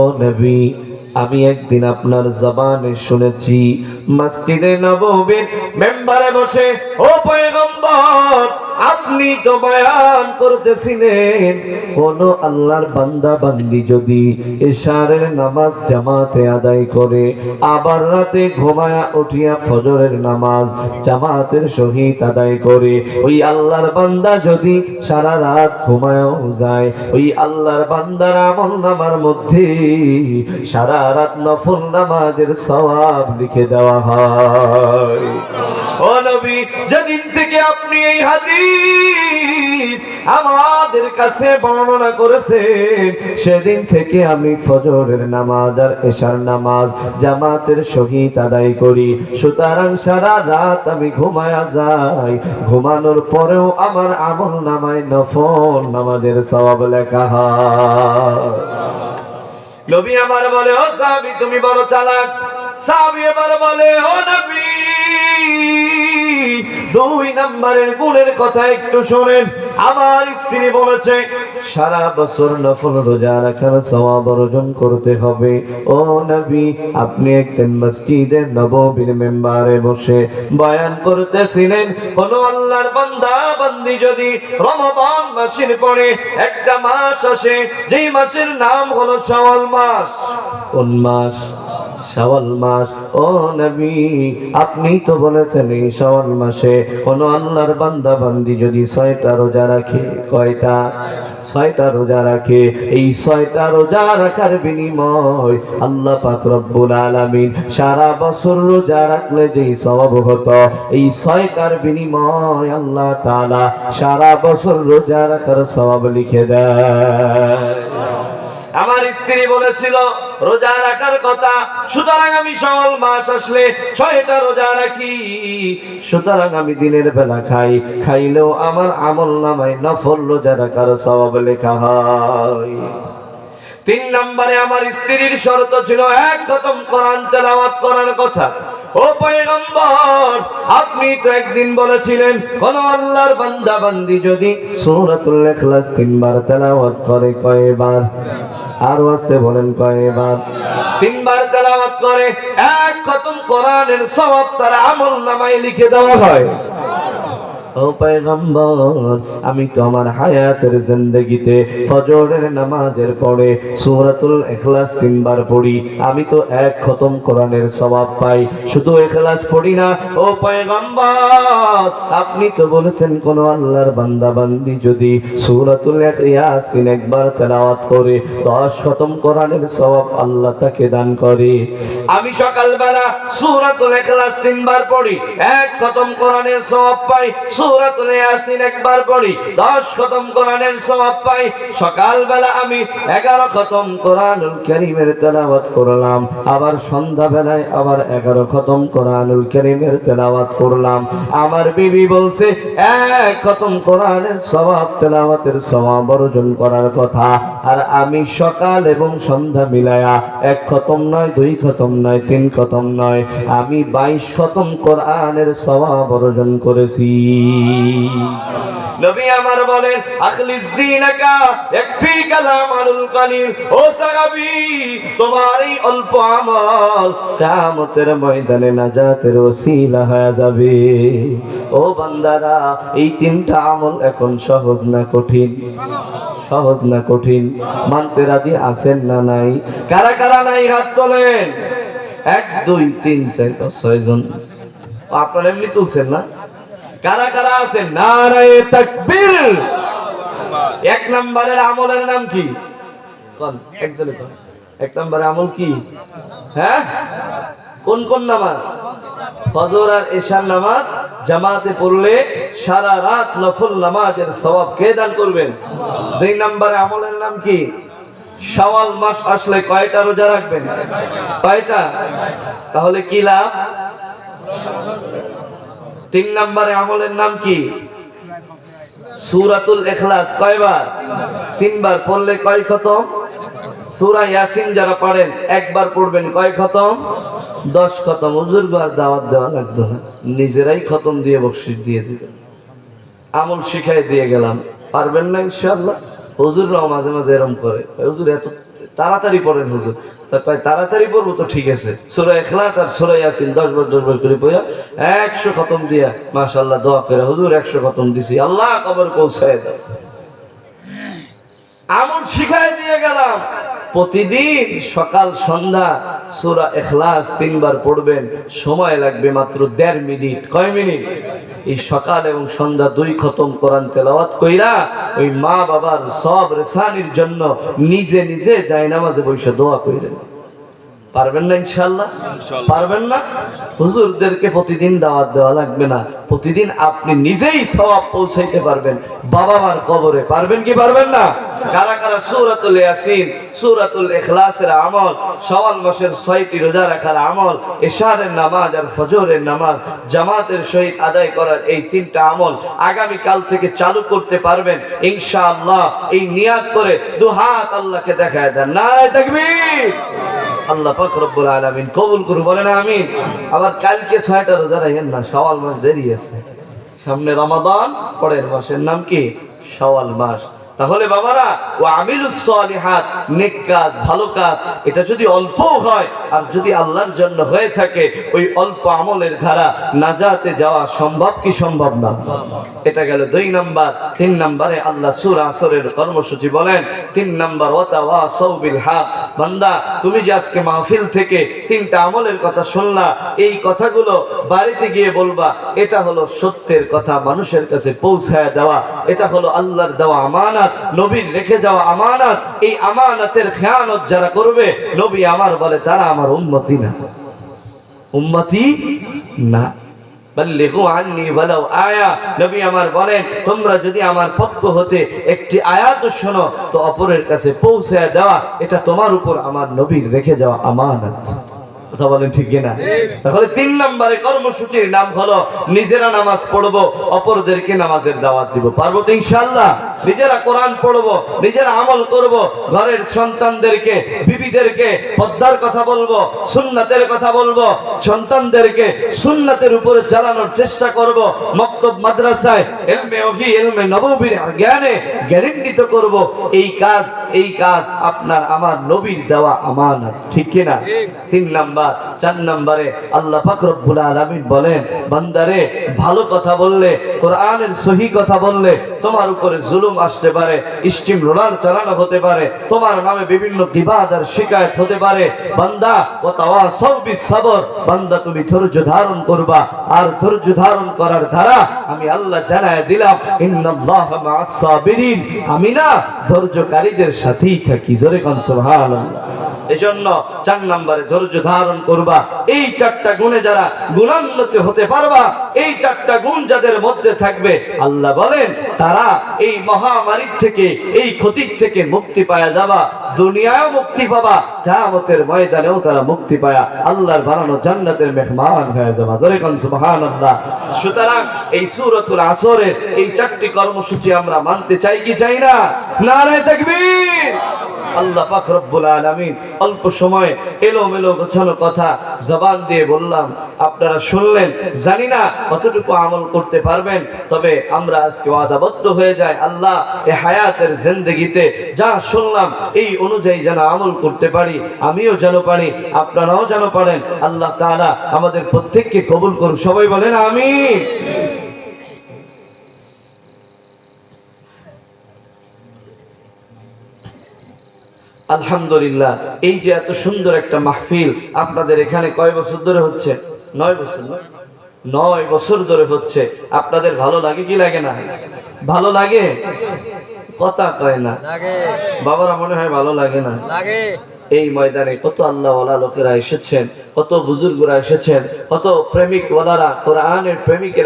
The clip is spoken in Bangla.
ও নবী, আমি একদিন আপনার জবানে শুনেছি মসজিদে নববীর মেম্বারে বসে, ও পয়গম্বর, আপনি তো বয়ান করতেছিলেন কোন আল্লাহর বান্দা বান্দি যদি ইশারের নামাজ জামাতে আদায় করে, আবার রাতে ঘুমায়া উঠিয়া ফজরের নামাজ জামাতের সহিত আদায় করে, ওই আল্লাহর বান্দা যদি সারা রাত ঘুমায়াও যায়, ওই আল্লাহর বান্দার আমলনামার মধ্যে সারা রাত নফল নামাজের সওয়াব লিখে দেওয়া হয়। ও নবী, যেদিন থেকে আপনি এই হাদিস আমাদের কাছে বর্ণনা করেছেন, সেদিন থেকে আমি ফজরের নামাজ আর এশার নামাজ জামাতের সহিত আদায় করি। সুতরাং সারা রাত আমি ঘুমায়া যাই, ঘুমানোর পরেও আমার আমল নামায় নফল নামাজের সওয়াব লেখা হয়। নবী আমার বলে, ও সাহাবী তুমি বড় চালাক। সাহাবী এবার বলে, ও নবী, 2 নম্বরের গুণের কথা একটু শোনেন। আমার স্ত্রী বলেছে সারা বছর নফল রোজা রাখার সওয়াব অর্জন করতে হবে। ও নবী, আপনি একদিন মসজিদে নববীর মেম্বারে বসে বয়ান করতেছিলেন, কোন আল্লাহর বান্দা বান্দি যদি রমাদান মাসের পরে একটা মাস আসে, যেই মাসের নাম হলো শাওয়াল মাস। কোন মাস? শাওয়াল মাস। ও নবী, আপনি তো বলেছেন এই শাওয়াল মাসে কোন আল্লাহর বান্দা বান্দি যদি 6টা রোজা রাখে, কয়টা? 6টা রোজা রাখে, এই 6টা রোজা রাখার বিনিময় আল্লাহ পাক রব্বুল আলামিন সারা বছর রোজা রাখলে যেই সওয়াব হতো, এই 6টার বিনিময় আল্লাহ তাআলা সারা বছর রোজা রাখার সওয়াব লিখে দেয়। আমার স্ত্রী বলেছিল রোজা রাখার কথা, সুতরাং আমি শাওয়াল মাস আসলে 6টা রোজা রাখি। সুতরাং আমি দিনের বেলা খাই, খাইলেও আমার আমল নামায় নফল রোজা রাখার সওয়াব লেখা হয়। 3 নম্বরে আমার স্ত্রীর শর্ত ছিল 1 খতম কোরআন তেলাওয়াত করার কথা। ও পয়গম্বর, আপনি তো একদিন বলেছিলেন কোন আল্লাহর বান্দা বান্দি যদি সূরাতুল ইখলাস 3 বার তেলাওয়াত করে, কয়বার? আর ওয়াজে বলেন কয়বার? 3 বার তেলাওয়াত করে 1 খতম কোরআনের সওয়াব তার আমলনামায় লিখে দেওয়া হয়। ও পয়গম্বর, আমি তো আমার হায়াতের জিন্দেগিতে ফজরের নামাজের পরে সূরাতুল ইখলাস 3 বার পড়ি, আমি তো 1 খতম কোরআনের সওয়াব পাই। শুধু ইখলাস পড়ি না, ও পয়গম্বর, আপনি তো বলেছেন কোন আল্লাহর বান্দা বান্দি যদি সূরাতুল ইয়াসিন 1 বার তেলাওয়াত করে 10 খতম কোরআনের সওয়াব আল্লাহ তাকে দান করে। আমি সকালবেলা সূরাতুল ইখলাস 3 বার পড়ি, 1 খতম কোরআনের সওয়াব পাই। সূরাতুল ইয়াসিন 1 বার পড়ি, 10 খতম কোরআনের সওয়াব পাই। সকালবেলা আমি 11 খতম কোরআনুল কারীমের তেলাওয়াত করলাম, আবার সন্ধ্যাবেলায় আবার 11 খতম কোরআনুল কারীমের তেলাওয়াত করলাম। আমার বিবি বলছে 1 খতম কোরআনের সওয়াব তেলাওয়াতের সওয়াব অর্জন করার কথা, আর আমি সকাল এবং সন্ধ্যা মিলায়া 1 খতম নয়, 2 খতম নয়, 3 খতম নয়, আমি 22 খতম কোরআনের সওয়াব অর্জন করেছি। নবী আমার বলেন, আখলিস দীনাকা ইয়াকফিকাল আমালুল কালিল। ও সাহাবী, তোমার এই অল্প আমল কিয়ামতের ময়দানে নাজাতের ওসিলা হয়ে যাবে। ও বান্দারা, এই 3টা আমল এখন সহজ না কঠিন? সহজ না কঠিন? মানতে রাজি আছেন না নাই? কারা কারা নাই হাত তোলেন। 1 2 3 4 5 6 জন। আপনারা এমনি তুলছেন না? কারা কারা আছেন? নারায়ে তাকবীর। 1 নম্বরের আমলের নাম কি? কোন একজনে কোন 1 নম্বরের আমল কি? হ্যাঁ, কোন কোন নামাজ? ফজর আর এশার নামাজ জামাতে পড়লে সারা রাত নফল নামাজের সওয়াব কে দান করবেন? 2 নম্বরের আমলের নাম কি? শাওয়াল মাস আসলে কয়টা রোজা রাখবেন? কয়টা? তাহলে কি লাভ? 3 নম্বরে আমলের নাম কি? সূরাতুল ইখলাস কয়বার? 3 বার পড়লে কয় খতম? সূরা ইয়াসিন যারা পড়েন 1 বার পড়বেন, কয় খতম? 10 খতম। হুজুর বার দাওয়াত দেওয়া লাগতো না, নিজেরাই খতম দিয়ে বকশিশ দিয়ে দিবেন। আমল শিখাই দিয়ে গেলাম, পারবেন না ইনশাআল্লাহ? হুজুররাও মাঝে মাঝে এরকম করে, হুজুর এত তাড়াতাড়ি পড়েন হুজুর। তা কয় তাড়াতাড়ি পড়বো তো ঠিক আছে, সূরা ইখলাস আর সূরা ইয়াসিন 10 বার করে পড়া 100 খতম দিয়া মাশাআল্লাহ দোয়া করে হুজুর 100 খতম দিছি, আল্লাহ কবর পৌঁছায় দাও। আমল শিখাই দিয়ে গেলাম, প্রতিদিন সকাল সন্ধ্যা সূরা ইখলাস 3 বার পড়বেন, সময় লাগবে মাত্র 1.5 মিনিট। কয় মিনিট? এই সকাল এবং সন্ধ্যা 2 খতম কোরআন তেলাওয়াত কইরা ওই মা বাবার সব রেসানির জন্য নিজে নিজে জায়নামাজে বসে দোয়া কইরেন। পারবেন না ইনশাআল্লাহ? পারবেন না? হুজুরদেরকে প্রতিদিন দাওয়াত দেওয়া লাগবে না, প্রতিদিন আপনি নিজেই সওয়াব পৌঁছাইতে পারবেন বাবা মার কবরে। পারবেন কি পারবেন না? কারা কারা সূরাতুল ইয়াসিন, সূরাতুল ইখলাসের আমল, শাওয়াল মাসের 6টি রোজা রাখার আমল, ইশারের নামাজ আর ফজরের নামাজ জামাতের সহিত আদায় করার এই 3টা আমল আগামী কাল থেকে চালু করতে পারবেন ইনশাআল্লাহ। এই নিয়াত করে দুহাত আল্লাহকে দেখায় দেন, নারে তাকবীর। আল্লাহ পাক রব্বুল আলামিন কবুল করুন, বলেন আমিন। আবার কালকে 6টা রোজা রাখেন না, শাওয়াল মাস দেরি আছে, সামনে রমাদান, পরের মাসের নাম কি? শাওয়াল মাস। তাহলে বাবারা, ও আমিলুস সালিহাত, নেক কাজ, ভালো কাজ, এটা যদি অল্প হয় আর যদি আল্লাহর জন্য হয়ে থাকে, ওই অল্প আমলের ধারা নাজাতে যাওয়া সম্ভব কি সম্ভব না? এটা গেল 2 নাম্বার। 3 নম্বরে আল্লাহ সূরা আসরের কর্মসূচি বলেন, 3 নাম্বার ওয়াতাওয়াসাউ বিল হক। বান্দা, তুমি যে আজকে মাহফিল থেকে 3টা আমলের কথা শুনলা, এই কথাগুলো বাড়িতে গিয়ে বলবা। এটা হলো সত্যের কথা মানুষের কাছে পৌঁছায় দেওয়া, এটা হলো আল্লাহর দেওয়া আমানত, নবীর রেখে যাওয়া আমানত। এই আমানতের খেয়ানত যারা করবে, নবী আমার বলে তারা আমার উম্মতি না, উম্মতি না। বাল্লিগু আন্নি ওয়ালাউ আয়া, নবী আমার বলেন তোমরা যদি আমার পক্ষ হতে একটি আয়াত শোনো তো অপরের কাছে পৌঁছায় দেওয়া, এটা তোমার উপর আমার নবীর রেখে যাওয়া আমানত। কথা বলেন ঠিক কিনা? তাহলে 3 নম্বরে কর্মসূচির নাম হলো নিজেরা নামাজ পড়বো, অপরদেরকে নামাজের দাওয়াত দিব। পারবো তো ইনশাআল্লাহ? নিজেরা কোরআন পড়বো, নিজেরা আমল করব, ঘরের সন্তানদেরকে, বিবিদেরকে পর্দার কথা বলবো, সুন্নাতের কথা বলবো, সন্তানদেরকে সুন্নাতের উপরে চালানোর চেষ্টা করব, মক্তব মাদ্রাসায় ইলমে ওহী, ইলমে নববীর জ্ঞানে জ্ঞানান্বিত করব। এই কাজ আপনার আমার নবীর দেওয়া আমানত, ঠিক কিনা? 3 নাম্বার। 4 নম্বরে আল্লাহ পাক রব্বুল আলামিন বলেন, বান্দারে ভালো কথা বললে, কোরআনের সহি কথা বললে তোমার উপরে জুলুম আসতে পারে, স্টিম রোলার চালানো হতে পারে, তোমার নামে বিভিন্ন বিবাদ আর শিকায়েত হতে পারে। বান্দা ওয়াতাওয়াসাউ বিস সবর, বান্দা তুমি ধৈর্য ধারণ করবা, আর ধৈর্য ধারণ করার দ্বারা আমি আল্লাহ জানায় দিলাম ইন্নাল্লাহা মা'আস সাবিরিন, আমি না ধৈর্যকারীদের সাথেই থাকি। জোরে কোন সুবহানাল্লাহ। এজন্য 4 নম্বরে ধৈর্য ধারণ করবা। এই 4টা গুণে যারা গুণান্বিত হতে পারবা, এই 4টা গুণ যাদের মধ্যে থাকবে, আল্লাহ বলেন তারা এই মহামারীর থেকে, এই ক্ষতির থেকে মুক্তি পাওয়া যাবা, দুনিয়ায়ও মুক্তি পাবা, কিয়ামতের ময়দানেও তারা মুক্তি পায়া আল্লাহর বানানো জান্নাতের মেহমান হয়ে যাবা। জোরে কোন সুবহানাল্লাহ। সুতরাং এই সূরাতুল আসরের এই 4টি কর্মসূচি আমরা মানতে চাই কি চাই না? নারে তাকবীর। আল্লাহ পাক রব্বুল আলামিন অল্প সময় এলোমেলো গোছানো কথা জবান দিয়ে বললাম, আপনারা শুনলেন, জানি না কতটুকু আমল করতে পারবেন, তবে আমরা আজকে ওয়াদাবদ্ধ হয়ে যাই, আল্লাহ এই হায়াতের জিন্দেগিতে যা শুনলাম এই অনুযায়ী যেন আমল করতে পারি, আমিও যেন পারি, আপনারাও যেন পারেন। আল্লাহ তাআলা আমাদের প্রত্যেককে কবুল করুন, সবাই বলেন আমিন। আলহামদুলিল্লাহ, এই যে এত সুন্দর একটা মাহফিল আপনাদের এখানে কয় বছর ধরে হচ্ছে? 9 বছর। 9 বছর ধরে হচ্ছে। আপনাদের ভালো লাগে কি লাগে না? ভালো লাগে? কথা কয় না বাবারা, মনে হয় ভালো লাগে না। এই ময়দানে কত আল্লাহওয়ালা লোকেরা এসেছেন, কত বুজুর্গরা এসেছেন, কত প্রেমিক ওয়ালারা, কোরআনের প্রেমিকেরা